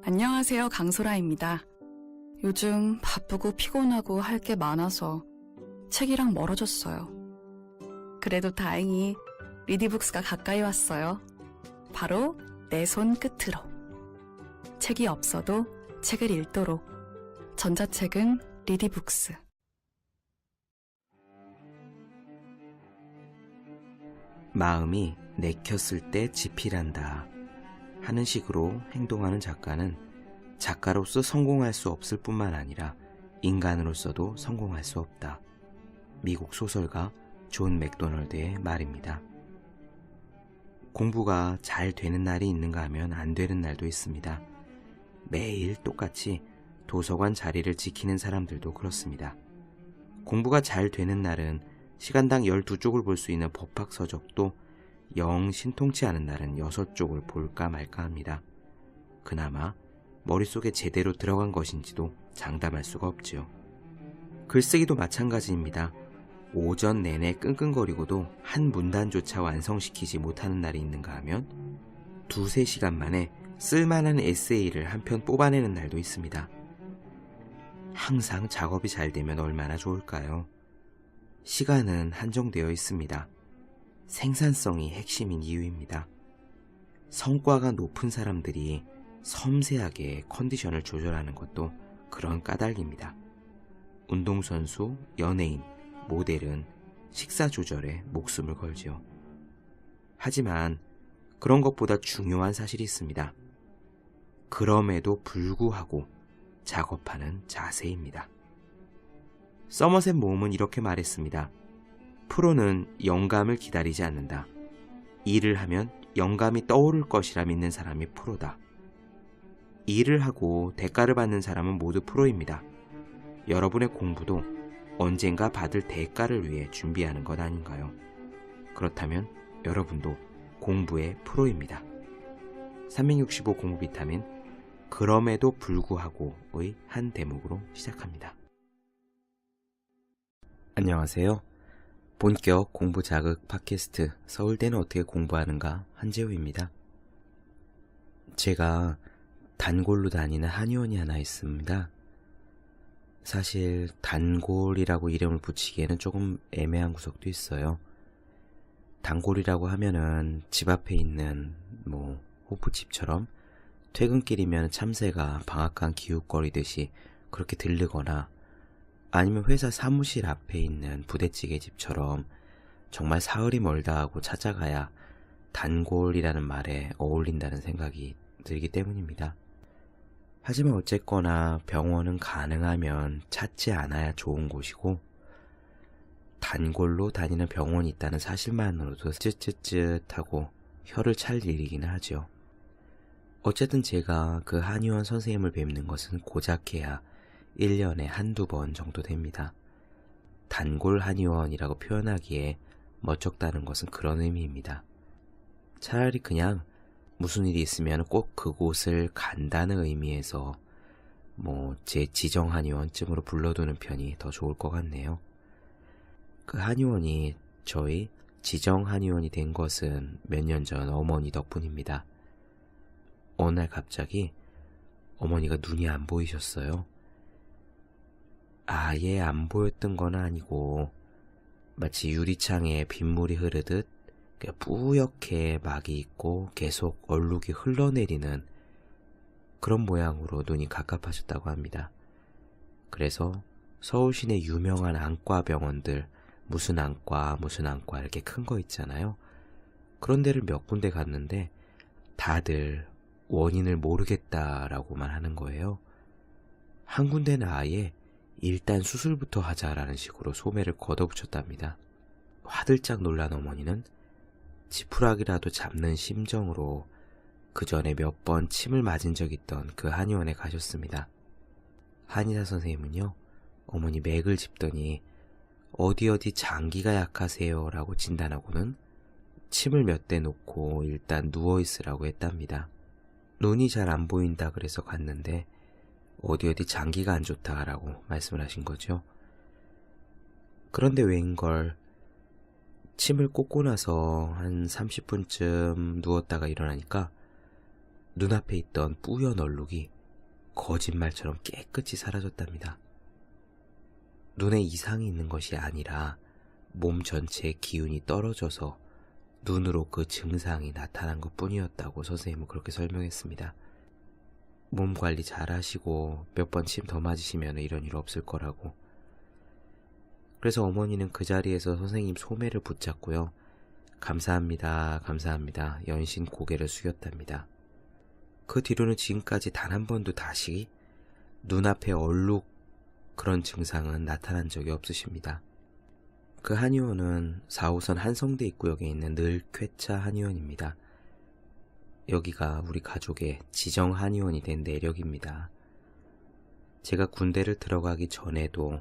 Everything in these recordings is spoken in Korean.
안녕하세요, 강소라입니다. 요즘 바쁘고 피곤하고 할 게 많아서 책이랑 멀어졌어요. 그래도 다행히 리디북스가 가까이 왔어요. 바로 내 손 끝으로. 책이 없어도 책을 읽도록. 전자책은 리디북스. 마음이 내켰을 때 지필한다 하는 식으로 행동하는 작가는 작가로서 성공할 수 없을 뿐만 아니라 인간으로서도 성공할 수 없다. 미국 소설가 존 맥도널드의 말입니다. 공부가 잘 되는 날이 있는가 하면 안 되는 날도 있습니다. 매일 똑같이 도서관 자리를 지키는 사람들도 그렇습니다. 공부가 잘 되는 날은 시간당 12쪽을 볼 수 있는 법학서적도 영 신통치 않은 날은 6쪽을 볼까 말까 합니다. 그나마 머릿속에 제대로 들어간 것인지도 장담할 수가 없지요. 글쓰기도 마찬가지입니다. 오전 내내 끙끙거리고도 한 문단조차 완성시키지 못하는 날이 있는가 하면 2-3시간 만에 쓸만한 에세이를 한 편 뽑아내는 날도 있습니다. 항상 작업이 잘 되면 얼마나 좋을까요? 시간은 한정되어 있습니다. 생산성이 핵심인 이유입니다. 성과가 높은 사람들이 섬세하게 컨디션을 조절하는 것도 그런 까닭입니다. 운동선수, 연예인, 모델은 식사 조절에 목숨을 걸지요. 하지만 그런 것보다 중요한 사실이 있습니다. 그럼에도 불구하고 작업하는 자세입니다. 서머셋 모음은 이렇게 말했습니다. 프로는 영감을 기다리지 않는다. 일을 하면 영감이 떠오를 것이라 믿는 사람이 프로다. 일을 하고 대가를 받는 사람은 모두 프로입니다. 여러분의 공부도 언젠가 받을 대가를 위해 준비하는 것 아닌가요? 그렇다면 여러분도 공부의 프로입니다. 365 공부 비타민, 그럼에도 불구하고의 한 대목으로 시작합니다. 안녕하세요. 본격 공부 자극 팟캐스트 서울대는 어떻게 공부하는가 한재우입니다. 제가 단골로 다니는 한의원이 하나 있습니다. 사실 단골이라고 이름을 붙이기에는 조금 애매한 구석도 있어요. 단골이라고 하면은 집 앞에 있는 호프집처럼 퇴근길이면 참새가 방앗간 기웃거리듯이 그렇게 들르거나, 아니면 회사 사무실 앞에 있는 부대찌개집처럼 정말 사흘이 멀다 하고 찾아가야 단골이라는 말에 어울린다는 생각이 들기 때문입니다. 하지만 어쨌거나 병원은 가능하면 찾지 않아야 좋은 곳이고, 단골로 다니는 병원이 있다는 사실만으로도 쯧쯧쯧하고 혀를 찰 일이기는 하죠. 어쨌든 제가 그 한의원 선생님을 뵙는 것은 고작해야 1년에 한두 번 정도 됩니다. 단골 한의원이라고 표현하기에 멋쩍다는 것은 그런 의미입니다. 차라리 그냥 무슨 일이 있으면 꼭 그곳을 간다는 의미에서 제 지정 한의원쯤으로 불러두는 편이 더 좋을 것 같네요. 그 한의원이 저희 지정 한의원이 된 것은 몇 년 전 어머니 덕분입니다. 어느 날 갑자기 어머니가 눈이 안 보이셨어요. 아예 안 보였던 건 아니고 마치 유리창에 빗물이 흐르듯 뿌옇게 막이 있고 계속 얼룩이 흘러내리는 그런 모양으로 눈이 갑갑하셨다고 합니다. 그래서 서울 시내 유명한 안과 병원들, 무슨 안과 이렇게 큰 거 있잖아요. 그런 데를 몇 군데 갔는데 다들 원인을 모르겠다라고만 하는 거예요. 한 군데는 아예 일단 수술부터 하자라는 식으로 소매를 걷어붙였답니다. 화들짝 놀란 어머니는 지푸라기라도 잡는 심정으로 그 전에 몇 번 침을 맞은 적 있던 그 한의원에 가셨습니다. 한의사 선생님은요, 어머니 맥을 짚더니 어디 장기가 약하세요 라고 진단하고는 침을 몇 대 놓고 일단 누워있으라고 했답니다. 눈이 잘 안 보인다 그래서 갔는데 어디 장기가 안 좋다라고 말씀을 하신 거죠. 그런데 웬걸 침을 꽂고 나서 한 30분쯤 누웠다가 일어나니까 눈앞에 있던 뿌연 얼룩이 거짓말처럼 깨끗이 사라졌답니다. 눈에 이상이 있는 것이 아니라 몸 전체의 기운이 떨어져서 눈으로 그 증상이 나타난 것 뿐이었다고 선생님은 그렇게 설명했습니다. 몸 관리 잘 하시고 몇 번 침 더 맞으시면 이런 일 없을 거라고. 그래서 어머니는 그 자리에서 선생님 소매를 붙잡고요. 감사합니다, 감사합니다. 연신 고개를 숙였답니다. 그 뒤로는 지금까지 단 한 번도 다시 눈앞에 얼룩 그런 증상은 나타난 적이 없으십니다. 그 한의원은 4호선 한성대 입구역에 있는 늘쾌차 한의원입니다. 여기가 우리 가족의 지정 한의원이 된 내력입니다. 제가 군대를 들어가기 전에도,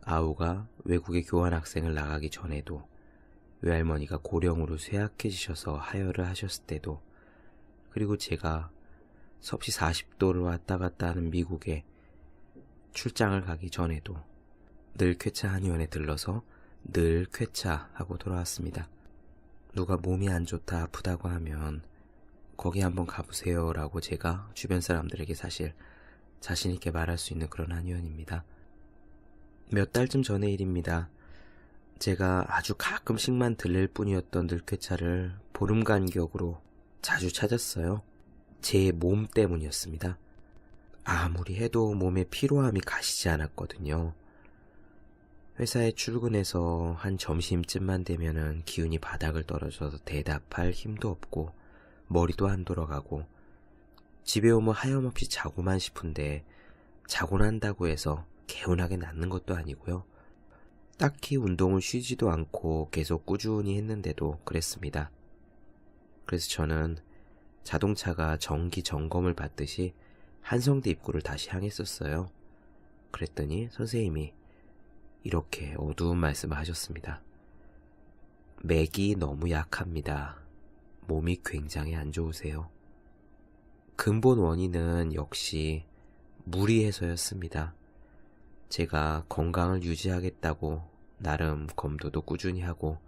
아우가 외국에 교환학생을 나가기 전에도, 외할머니가 고령으로 쇠약해지셔서 하혈을 하셨을 때도, 그리고 제가 섭씨 40도를 왔다 갔다 하는 미국에 출장을 가기 전에도 늘 쾌차 한의원에 들러서 늘 쾌차하고 돌아왔습니다. 누가 몸이 안 좋다 아프다고 하면 거기 한번 가보세요 라고 제가 주변 사람들에게 사실 자신있게 말할 수 있는 그런 한의원입니다. 몇 달쯤 전의 일입니다. 제가 아주 가끔씩만 들릴 뿐이었던 늘 쾌차를 보름 간격으로 자주 찾았어요. 제 몸 때문이었습니다. 아무리 해도 몸에 피로함이 가시지 않았거든요. 회사에 출근해서 한 점심쯤만 되면은 기운이 바닥을 떨어져서 대답할 힘도 없고 머리도 안 돌아가고 집에 오면 하염없이 자고만 싶은데 자고 난다고 해서 개운하게 낫는 것도 아니고요. 딱히 운동을 쉬지도 않고 계속 꾸준히 했는데도 그랬습니다. 그래서 저는 자동차가 정기 점검을 받듯이 한성대 입구를 다시 향했었어요. 그랬더니 선생님이 이렇게 어두운 말씀을 하셨습니다. 맥이 너무 약합니다. 몸이 굉장히 안 좋으세요. 근본 원인은 역시 무리해서였습니다. 제가 건강을 유지하겠다고 나름 검도도 꾸준히 하고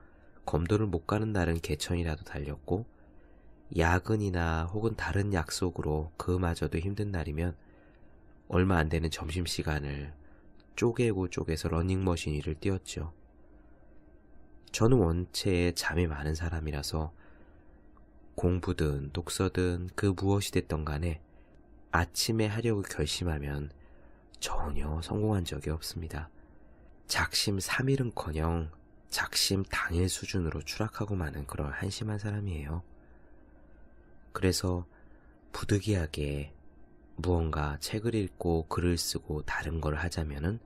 검도를 못 가는 날은 개천이라도 달렸고 야근이나 혹은 다른 약속으로 그마저도 힘든 날이면 얼마 안 되는 점심시간을 쪼개고 쪼개서 러닝머신 위를 뛰었죠. 저는 원체 잠이 많은 사람이라서 공부든 독서든 그 무엇이 됐던 간에 아침에 하려고 결심하면 전혀 성공한 적이 없습니다. 작심 3일은커녕 작심 당일 수준으로 추락하고 마는 그런 한심한 사람이에요. 그래서 부득이하게 무언가 책을 읽고 글을 쓰고 다른 걸 하자면은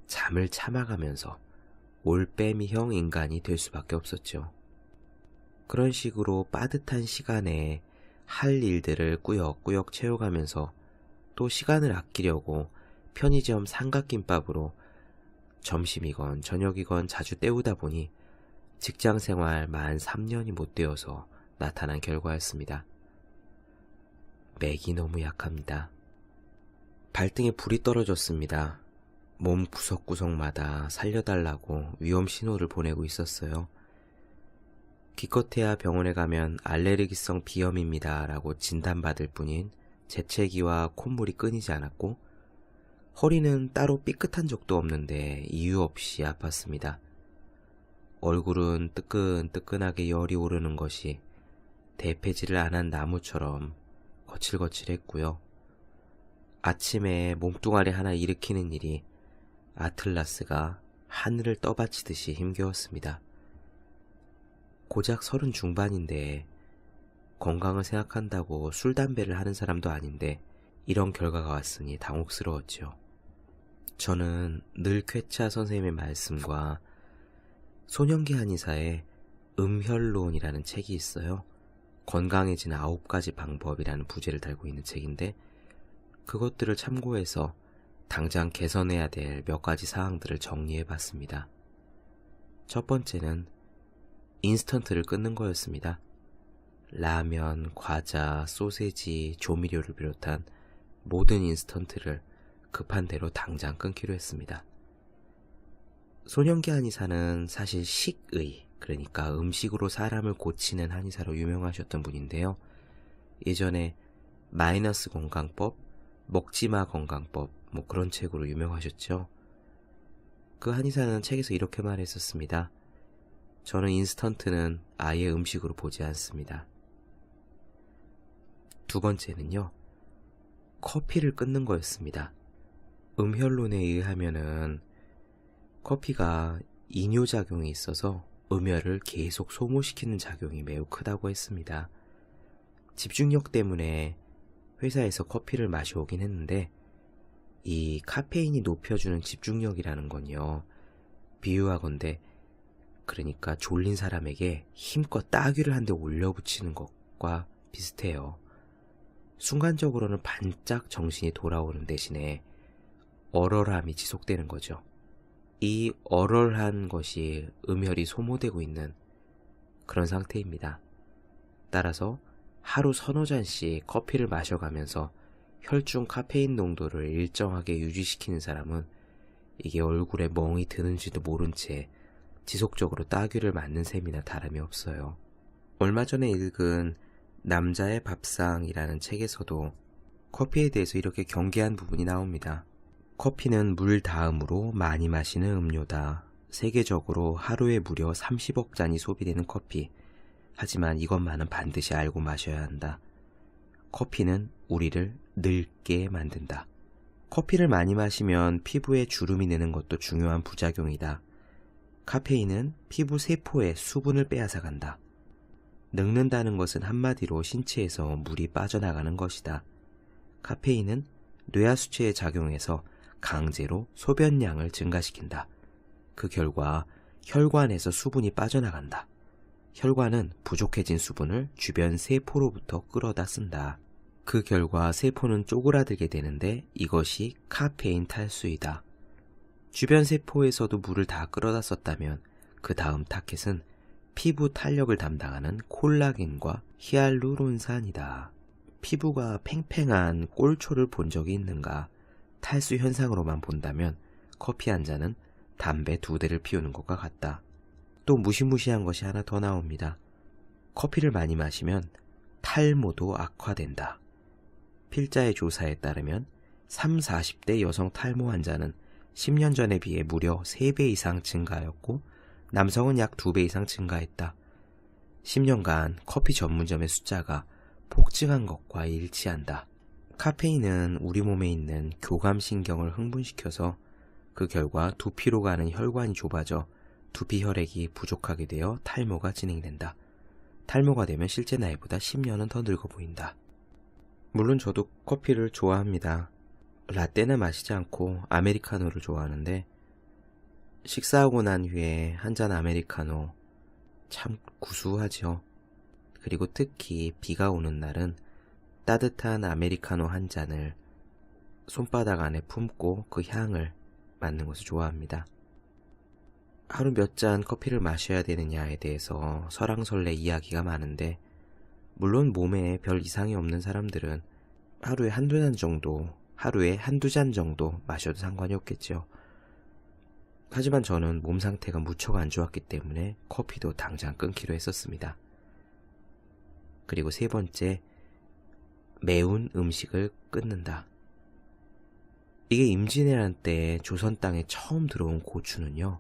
잠을 참아가면서 올빼미형 인간이 될 수밖에 없었죠. 그런 식으로 빠듯한 시간에 할 일들을 꾸역꾸역 채워가면서 또 시간을 아끼려고 편의점 삼각김밥으로 점심이건 저녁이건 자주 때우다 보니 직장생활 만 3년이 못 되어서 나타난 결과였습니다. 맥이 너무 약합니다. 발등에 불이 떨어졌습니다. 몸 구석구석마다 살려달라고 위험 신호를 보내고 있었어요. 기껏해야 병원에 가면 알레르기성 비염입니다 라고 진단받을 뿐인 재채기와 콧물이 끊이지 않았고 허리는 따로 삐끗한 적도 없는데 이유 없이 아팠습니다. 얼굴은 뜨끈뜨끈하게 열이 오르는 것이 대패질을 안 한 나무처럼 거칠거칠했고요. 아침에 몸뚱아리 하나 일으키는 일이 아틀라스가 하늘을 떠받치듯이 힘겨웠습니다. 고작 30 중반인데 건강을 생각한다고 술, 담배를 하는 사람도 아닌데 이런 결과가 왔으니 당혹스러웠죠. 저는 늘 쾌차 선생님의 말씀과 손영기 한의사의 음혈론이라는 책이 있어요. 건강해지는 9가지 방법이라는 부제를 달고 있는 책인데 그것들을 참고해서 당장 개선해야 될 몇 가지 사항들을 정리해봤습니다. 첫 번째는 인스턴트를 끊는 거였습니다. 라면, 과자, 소세지, 조미료를 비롯한 모든 인스턴트를 급한 대로 당장 끊기로 했습니다. 손영기 한의사는 사실 식의, 그러니까 음식으로 사람을 고치는 한의사로 유명하셨던 분인데요. 예전에 마이너스 건강법, 먹지마 건강법 그런 책으로 유명하셨죠. 그 한의사는 책에서 이렇게 말했었습니다. 저는 인스턴트는 아예 음식으로 보지 않습니다. 두 번째는요, 커피를 끊는 거였습니다. 음혈론에 의하면은 커피가 이뇨작용이 있어서 음혈을 계속 소모시키는 작용이 매우 크다고 했습니다. 집중력 때문에 회사에서 커피를 마셔오긴 했는데 이 카페인이 높여주는 집중력이라는 건요, 비유하건대 그러니까 졸린 사람에게 힘껏 따귀를 한 대 올려붙이는 것과 비슷해요. 순간적으로는 반짝 정신이 돌아오는 대신에 얼얼함이 지속되는 거죠. 이 얼얼한 것이 음혈이 소모되고 있는 그런 상태입니다. 따라서 하루 서너 잔씩 커피를 마셔가면서 혈중 카페인 농도를 일정하게 유지시키는 사람은 이게 얼굴에 멍이 드는지도 모른 채 지속적으로 따귀를 맞는 셈이나 다름이 없어요. 얼마 전에 읽은 남자의 밥상이라는 책에서도 커피에 대해서 이렇게 경계한 부분이 나옵니다. 커피는 물 다음으로 많이 마시는 음료다. 세계적으로 하루에 무려 30억 잔이 소비되는 커피. 하지만 이것만은 반드시 알고 마셔야 한다. 커피는 우리를 늙게 만든다. 커피를 많이 마시면 피부에 주름이 내는 것도 중요한 부작용이다. 카페인은 피부 세포의 수분을 빼앗아간다. 늙는다는 것은 한마디로 신체에서 물이 빠져나가는 것이다. 카페인은 뇌하수체에 작용해서 강제로 소변량을 증가시킨다. 그 결과 혈관에서 수분이 빠져나간다. 혈관은 부족해진 수분을 주변 세포로부터 끌어다 쓴다. 그 결과 세포는 쪼그라들게 되는데 이것이 카페인 탈수이다. 주변 세포에서도 물을 다 끌어다 썼다면 그 다음 타겟은 피부 탄력을 담당하는 콜라겐과 히알루론산이다. 피부가 팽팽한 꼴초를 본 적이 있는가? 탈수 현상으로만 본다면 커피 한 잔은 담배 2대를 피우는 것과 같다. 또 무시무시한 것이 하나 더 나옵니다. 커피를 많이 마시면 탈모도 악화된다. 필자의 조사에 따르면 30, 40대 여성 탈모 환자는 10년 전에 비해 무려 3배 이상 증가하였고 남성은 약 2배 이상 증가했다. 10년간 커피 전문점의 숫자가 폭증한 것과 일치한다. 카페인은 우리 몸에 있는 교감신경을 흥분시켜서 그 결과 두피로 가는 혈관이 좁아져 두피 혈액이 부족하게 되어 탈모가 진행된다. 탈모가 되면 실제 나이보다 10년은 더 늙어 보인다. 물론 저도 커피를 좋아합니다. 라떼는 마시지 않고 아메리카노를 좋아하는데 식사하고 난 후에 한 잔 아메리카노 참 구수하죠. 그리고 특히 비가 오는 날은 따뜻한 아메리카노 한 잔을 손바닥 안에 품고 그 향을 맡는 것을 좋아합니다. 하루 몇 잔 커피를 마셔야 되느냐에 대해서 설왕설래 이야기가 많은데 물론 몸에 별 이상이 없는 사람들은 하루에 한두 잔 정도 마셔도 상관이 없겠죠. 하지만 저는 몸 상태가 무척 안 좋았기 때문에 커피도 당장 끊기로 했었습니다. 그리고 세 번째, 매운 음식을 끊는다. 이게 임진왜란 때 조선 땅에 처음 들어온 고추는요,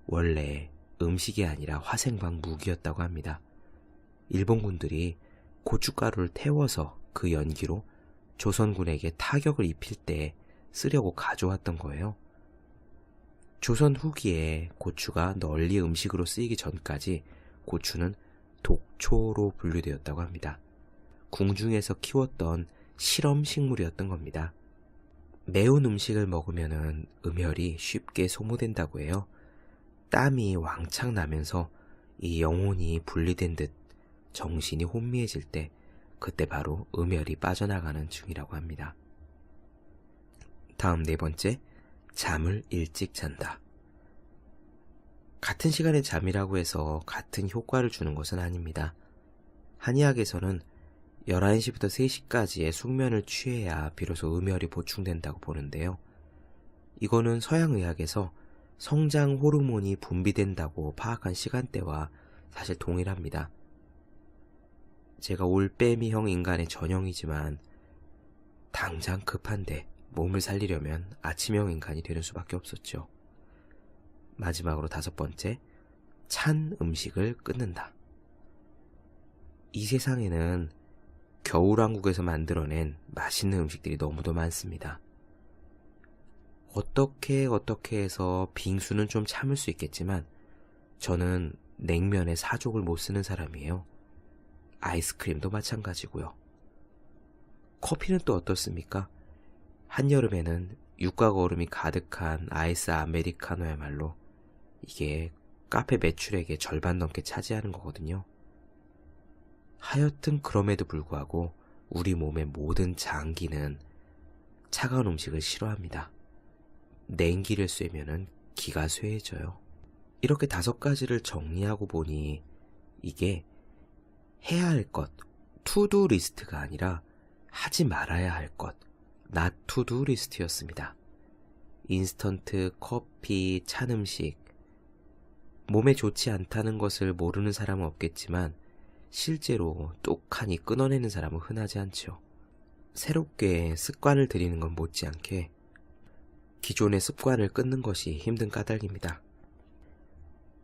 원래 음식이 아니라 화생방 무기였다고 합니다. 일본군들이 고춧가루를 태워서 그 연기로 조선군에게 타격을 입힐 때 쓰려고 가져왔던 거예요. 조선 후기에 고추가 널리 음식으로 쓰이기 전까지 고추는 독초로 분류되었다고 합니다. 궁중에서 키웠던 실험 식물이었던 겁니다. 매운 음식을 먹으면 음혈이 쉽게 소모된다고 해요. 땀이 왕창 나면서 이 영혼이 분리된 듯 정신이 혼미해질 때 그때 바로 음혈이 빠져나가는 중이라고 합니다. 다음 네 번째, 잠을 일찍 잔다. 같은 시간에 잠이라고 해서 같은 효과를 주는 것은 아닙니다. 한의학에서는 11시부터 3시까지의 숙면을 취해야 비로소 음혈이 보충된다고 보는데요. 이거는 서양의학에서 성장 호르몬이 분비된다고 파악한 시간대와 사실 동일합니다. 제가 올빼미형 인간의 전형이지만 당장 급한데 몸을 살리려면 아침형 인간이 되는 수밖에 없었죠. 마지막으로 5번째, 찬 음식을 끊는다. 이 세상에는 겨울왕국에서 만들어낸 맛있는 음식들이 너무도 많습니다. 어떻게 해서 빙수는 좀 참을 수 있겠지만 저는 냉면에 사족을 못 쓰는 사람이에요. 아이스크림도 마찬가지고요. 커피는 또 어떻습니까? 한여름에는 육각 얼음이 가득한 아이스 아메리카노야말로 이게 카페 매출액의 절반 넘게 차지하는 거거든요. 하여튼 그럼에도 불구하고 우리 몸의 모든 장기는 차가운 음식을 싫어합니다. 냉기를 쐬면은 기가 쇠해져요. 이렇게 5가지를 정리하고 보니 이게 해야 할 것, 투두 리스트가 아니라 하지 말아야 할 것, not to do 리스트였습니다. 인스턴트, 커피, 찬 음식, 몸에 좋지 않다는 것을 모르는 사람은 없겠지만 실제로 똑하니 끊어내는 사람은 흔하지 않죠. 새롭게 습관을 들이는 건 못지않게 기존의 습관을 끊는 것이 힘든 까닭입니다.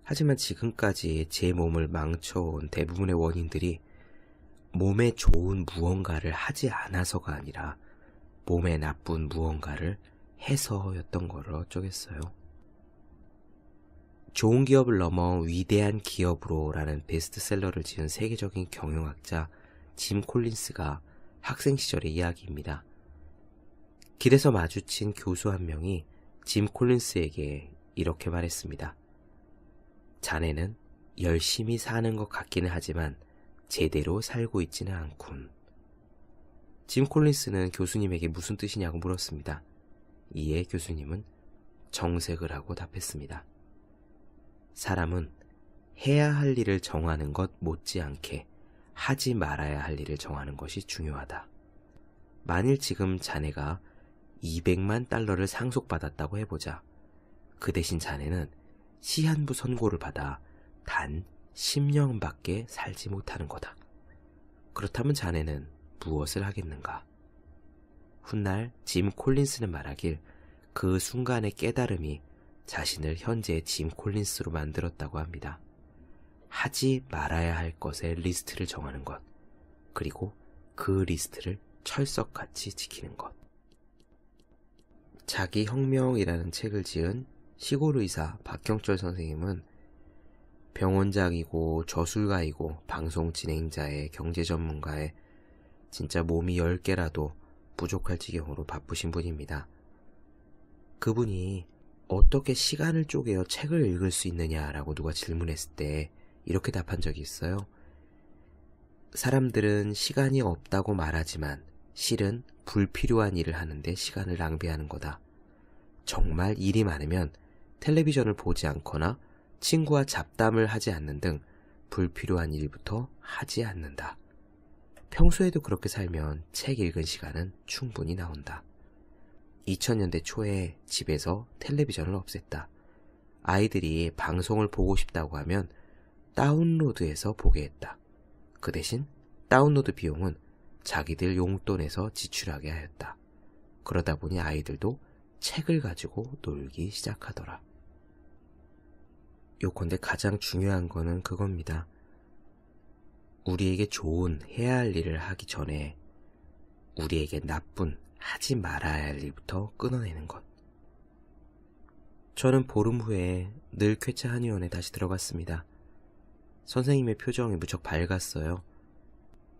하지만 지금까지 제 몸을 망쳐온 대부분의 원인들이 몸에 좋은 무언가를 하지 않아서가 아니라 몸에 나쁜 무언가를 해서였던 거를 어쩌겠어요. 좋은 기업을 넘어 위대한 기업으로 라는 베스트셀러를 지은 세계적인 경영학자 짐 콜린스가 학생 시절의 이야기입니다. 길에서 마주친 교수 한 명이 짐 콜린스에게 이렇게 말했습니다. 자네는 열심히 사는 것 같기는 하지만 제대로 살고 있지는 않군. 짐 콜린스는 교수님에게 무슨 뜻이냐고 물었습니다. 이에 교수님은 정색을 하고 답했습니다. 사람은 해야 할 일을 정하는 것 못지않게 하지 말아야 할 일을 정하는 것이 중요하다. 만일 지금 자네가 200만 달러를 상속받았다고 해보자. 그 대신 자네는 시한부 선고를 받아 단 10년밖에 살지 못하는 거다. 그렇다면 자네는 무엇을 하겠는가? 훗날 짐 콜린스는 말하길 그 순간의 깨달음이 자신을 현재의 짐 콜린스로 만들었다고 합니다. 하지 말아야 할 것의 리스트를 정하는 것, 그리고 그 리스트를 철석같이 지키는 것. 자기혁명이라는 책을 지은 시골의사 박형철 선생님은 병원장이고 저술가이고 방송 진행자의 경제 전문가의 진짜 몸이 10개라도 부족할 지경으로 바쁘신 분입니다. 그분이 어떻게 시간을 쪼개어 책을 읽을 수 있느냐라고 누가 질문했을 때 이렇게 답한 적이 있어요. 사람들은 시간이 없다고 말하지만 실은 불필요한 일을 하는데 시간을 낭비하는 거다. 정말 일이 많으면 텔레비전을 보지 않거나 친구와 잡담을 하지 않는 등 불필요한 일부터 하지 않는다. 평소에도 그렇게 살면 책 읽은 시간은 충분히 나온다. 2000년대 초에 집에서 텔레비전을 없앴다. 아이들이 방송을 보고 싶다고 하면 다운로드해서 보게 했다. 그 대신 다운로드 비용은 자기들 용돈에서 지출하게 하였다. 그러다 보니 아이들도 책을 가지고 놀기 시작하더라. 요컨대 가장 중요한 거는 그겁니다. 우리에게 좋은 해야 할 일을 하기 전에 우리에게 나쁜 하지 말아야 할 일부터 끊어내는 것. 저는 보름 후에 늘 쾌차 한의원에 다시 들어갔습니다. 선생님의 표정이 무척 밝았어요.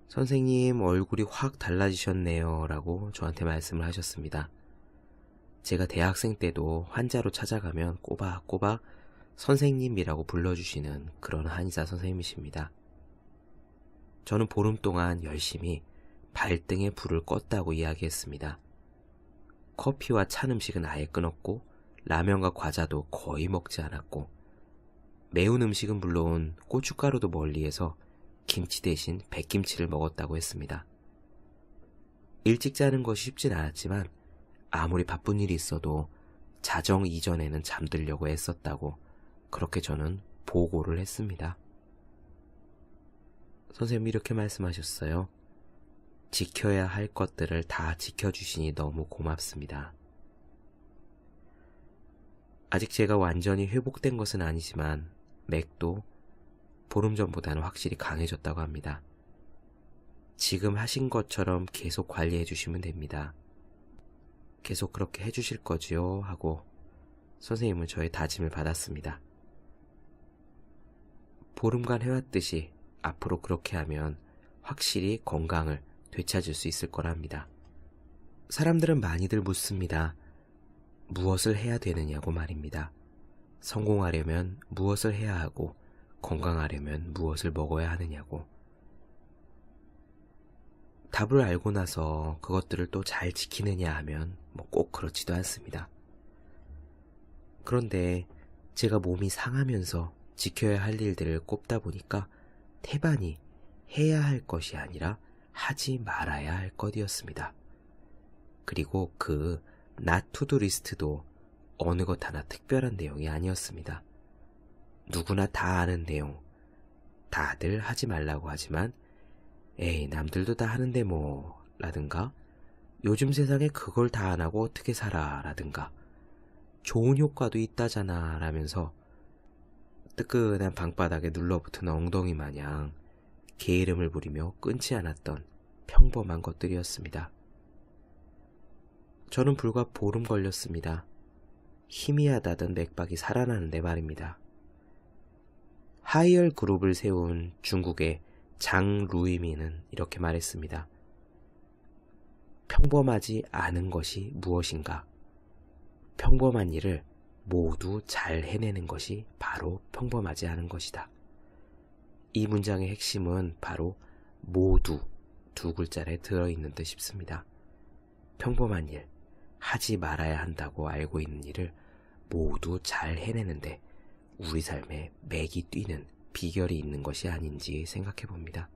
선생님 얼굴이 확 달라지셨네요 라고 저한테 말씀을 하셨습니다. 제가 대학생 때도 환자로 찾아가면 꼬박꼬박 선생님이라고 불러주시는 그런 한의사 선생님이십니다. 저는 보름 동안 열심히 발등에 불을 껐다고 이야기했습니다. 커피와 찬 음식은 아예 끊었고 라면과 과자도 거의 먹지 않았고 매운 음식은 물론 고춧가루도 멀리해서 김치 대신 백김치를 먹었다고 했습니다. 일찍 자는 것이 쉽진 않았지만 아무리 바쁜 일이 있어도 자정 이전에는 잠들려고 애썼다고 그렇게 저는 보고를 했습니다. 선생님이 이렇게 말씀하셨어요. 지켜야 할 것들을 다 지켜주시니 너무 고맙습니다. 아직 제가 완전히 회복된 것은 아니지만 맥도 보름 전보다는 확실히 강해졌다고 합니다. 지금 하신 것처럼 계속 관리해 주시면 됩니다. 계속 그렇게 해주실 거지요? 하고 선생님은 저의 다짐을 받았습니다. 보름간 해왔듯이 앞으로 그렇게 하면 확실히 건강을 되찾을 수 있을 거랍니다. 사람들은 많이들 묻습니다. 무엇을 해야 되느냐고 말입니다. 성공하려면 무엇을 해야 하고 건강하려면 무엇을 먹어야 하느냐고. 답을 알고 나서 그것들을 또 잘 지키느냐 하면 꼭 그렇지도 않습니다. 그런데 제가 몸이 상하면서 지켜야 할 일들을 꼽다 보니까 태반이 해야 할 것이 아니라 하지 말아야 할 것이었습니다. 그리고 그 not to do 리스트도 어느 것 하나 특별한 내용이 아니었습니다. 누구나 다 아는 내용, 다들 하지 말라고 하지만 에이 남들도 다 하는데 뭐 라든가 요즘 세상에 그걸 다 안 하고 어떻게 살아 라든가 좋은 효과도 있다잖아 라면서 뜨끈한 방바닥에 눌러붙은 엉덩이 마냥 게으름을 부리며 끊지 않았던 평범한 것들이었습니다. 저는 불과 보름 걸렸습니다. 희미하다던 맥박이 살아나는데 말입니다. 하이얼 그룹을 세운 중국의 장 루이미는 이렇게 말했습니다. 평범하지 않은 것이 무엇인가? 평범한 일을 모두 잘 해내는 것이 바로 평범하지 않은 것이다. 이 문장의 핵심은 바로 모두 두 글자에 들어있는 듯 싶습니다. 평범한 일, 하지 말아야 한다고 알고 있는 일을 모두 잘 해내는데 우리 삶에 맥이 뛰는 비결이 있는 것이 아닌지 생각해 봅니다.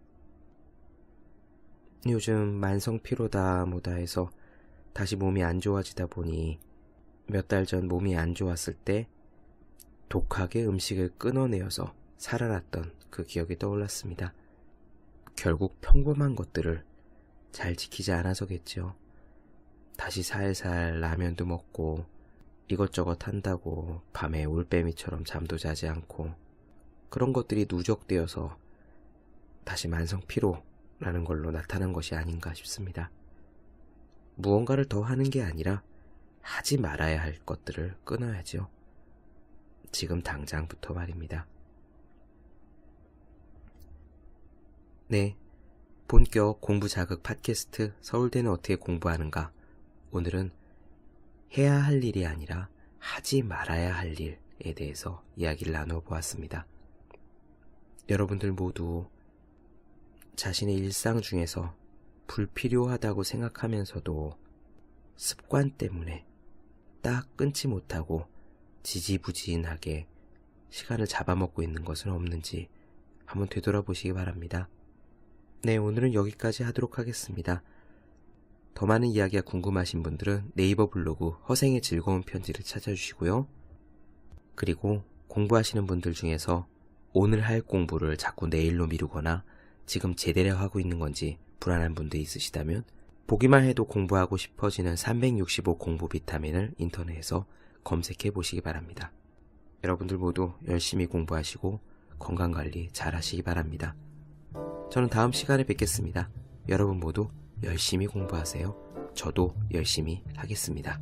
요즘 만성 피로다 뭐다 해서 다시 몸이 안 좋아지다 보니 몇 달 전 몸이 안 좋았을 때 독하게 음식을 끊어내어서 살아났던 그 기억이 떠올랐습니다. 결국 평범한 것들을 잘 지키지 않아서겠죠. 다시 살살 라면도 먹고 이것저것 한다고 밤에 올빼미처럼 잠도 자지 않고 그런 것들이 누적되어서 다시 만성 피로라는 걸로 나타난 것이 아닌가 싶습니다. 무언가를 더 하는 게 아니라 하지 말아야 할 것들을 끊어야죠. 지금 당장부터 말입니다. 네, 본격 공부 자극 팟캐스트 서울대는 어떻게 공부하는가? 오늘은 해야 할 일이 아니라 하지 말아야 할 일에 대해서 이야기를 나누어 보았습니다. 여러분들 모두 자신의 일상 중에서 불필요하다고 생각하면서도 습관 때문에 딱 끊지 못하고 지지부진하게 시간을 잡아먹고 있는 것은 없는지 한번 되돌아보시기 바랍니다. 네, 오늘은 여기까지 하도록 하겠습니다. 더 많은 이야기가 궁금하신 분들은 네이버 블로그 허생의 즐거운 편지를 찾아주시고요. 그리고 공부하시는 분들 중에서 오늘 할 공부를 자꾸 내일로 미루거나 지금 제대로 하고 있는 건지 불안한 분들이 있으시다면 보기만 해도 공부하고 싶어지는 365 공부 비타민을 인터넷에서 검색해 보시기 바랍니다. 여러분들 모두 열심히 공부하시고 건강관리 잘 하시기 바랍니다. 저는 다음 시간에 뵙겠습니다. 여러분 모두 열심히 공부하세요. 저도 열심히 하겠습니다.